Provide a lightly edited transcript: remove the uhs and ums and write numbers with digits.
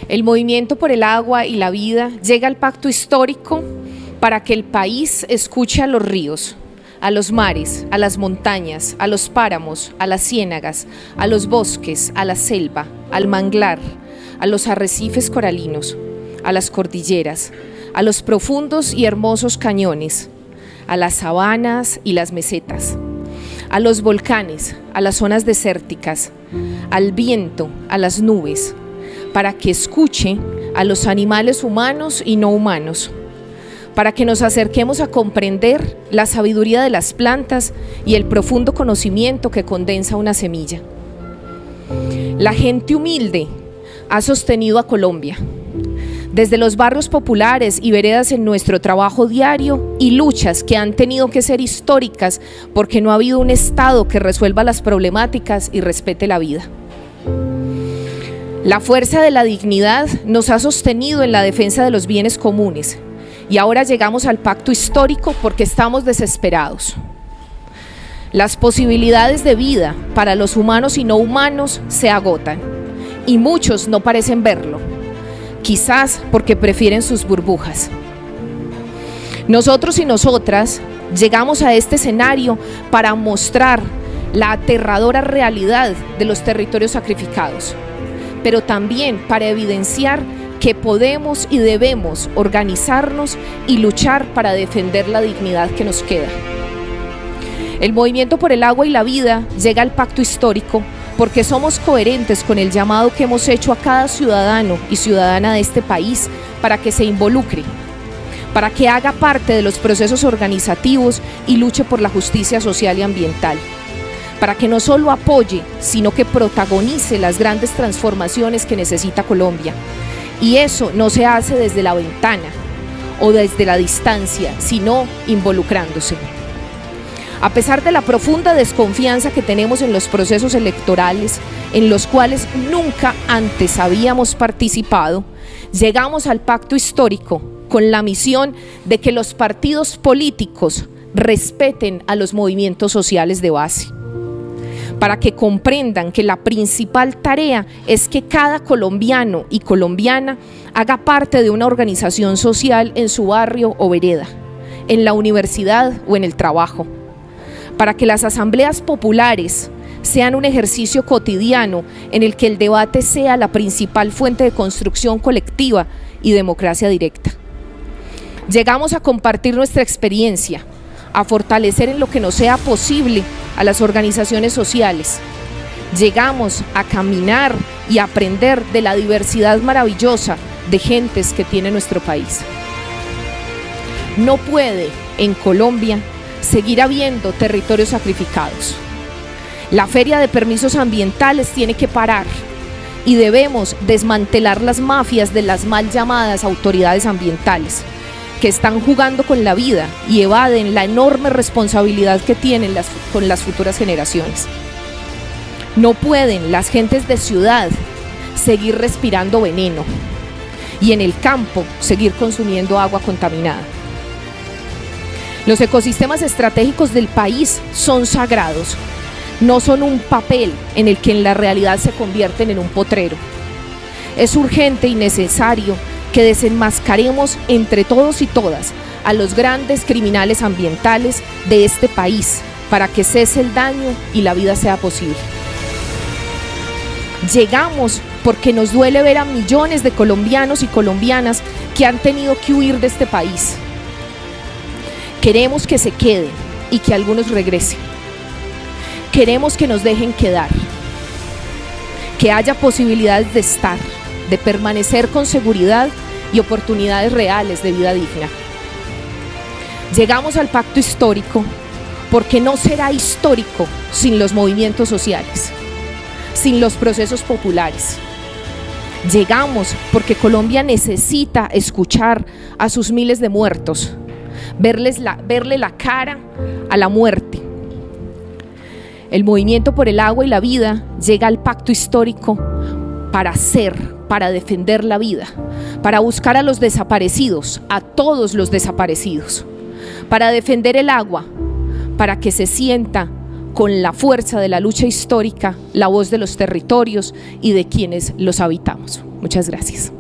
El movimiento por el agua y la vida llega al pacto histórico para que el país escuche a los ríos, a los mares, a las montañas, a los páramos, a las ciénagas, a los bosques, a la selva, al manglar, a los arrecifes coralinos, a las cordilleras, a los profundos y hermosos cañones, a las sabanas y las mesetas, a los volcanes, a las zonas desérticas, al viento, a las nubes, para que escuche a los animales humanos y no humanos, para que nos acerquemos a comprender la sabiduría de las plantas y el profundo conocimiento que condensa una semilla. La gente humilde ha sostenido a Colombia, desde los barrios populares y veredas en nuestro trabajo diario y luchas que han tenido que ser históricas porque no ha habido un Estado que resuelva las problemáticas y respete la vida. La fuerza de la dignidad nos ha sostenido en la defensa de los bienes comunes y ahora llegamos al pacto histórico porque estamos desesperados. Las posibilidades de vida para los humanos y no humanos se agotan y muchos no parecen verlo, quizás porque prefieren sus burbujas. Nosotros y nosotras llegamos a este escenario para mostrar la aterradora realidad de los territorios sacrificados, pero también para evidenciar que podemos y debemos organizarnos y luchar para defender la dignidad que nos queda. El movimiento por el agua y la vida llega al pacto histórico porque somos coherentes con el llamado que hemos hecho a cada ciudadano y ciudadana de este país para que se involucre, para que haga parte de los procesos organizativos y luche por la justicia social y ambiental, para que no solo apoye, sino que protagonice las grandes transformaciones que necesita Colombia. Y eso no se hace desde la ventana o desde la distancia, sino involucrándose. A pesar de la profunda desconfianza que tenemos en los procesos electorales, en los cuales nunca antes habíamos participado, llegamos al pacto histórico con la misión de que los partidos políticos respeten a los movimientos sociales de base, para que comprendan que la principal tarea es que cada colombiano y colombiana haga parte de una organización social en su barrio o vereda, en la universidad o en el trabajo, para que las asambleas populares sean un ejercicio cotidiano en el que el debate sea la principal fuente de construcción colectiva y democracia directa. Llegamos a compartir nuestra experiencia, a fortalecer en lo que nos sea posible a las organizaciones sociales. Llegamos a caminar y aprender de la diversidad maravillosa de gentes que tiene nuestro país. No puede en Colombia seguir habiendo territorios sacrificados. La feria de permisos ambientales tiene que parar y debemos desmantelar las mafias de las mal llamadas autoridades ambientales, que están jugando con la vida y evaden la enorme responsabilidad que tienen con las futuras generaciones. No pueden las gentes de ciudad seguir respirando veneno y en el campo seguir consumiendo agua contaminada. Los ecosistemas estratégicos del país son sagrados, no son un papel en el que en la realidad se convierten en un potrero. Es urgente y necesario que desenmascaremos entre todos y todas a los grandes criminales ambientales de este país para que cese el daño y la vida sea posible. Llegamos porque nos duele ver a millones de colombianos y colombianas que han tenido que huir de este país. Queremos que se queden y que algunos regresen. Queremos que nos dejen quedar, que haya posibilidades de estar, de permanecer con seguridad y oportunidades reales de vida digna. Llegamos al pacto histórico porque no será histórico sin los movimientos sociales, sin los procesos populares. Llegamos porque Colombia necesita escuchar a sus miles de muertos, verle la cara a la muerte. El movimiento por el agua y la vida llega al pacto histórico para defender la vida, para buscar a los desaparecidos, a todos los desaparecidos, para defender el agua, para que se sienta con la fuerza de la lucha histórica la voz de los territorios y de quienes los habitamos. Muchas gracias.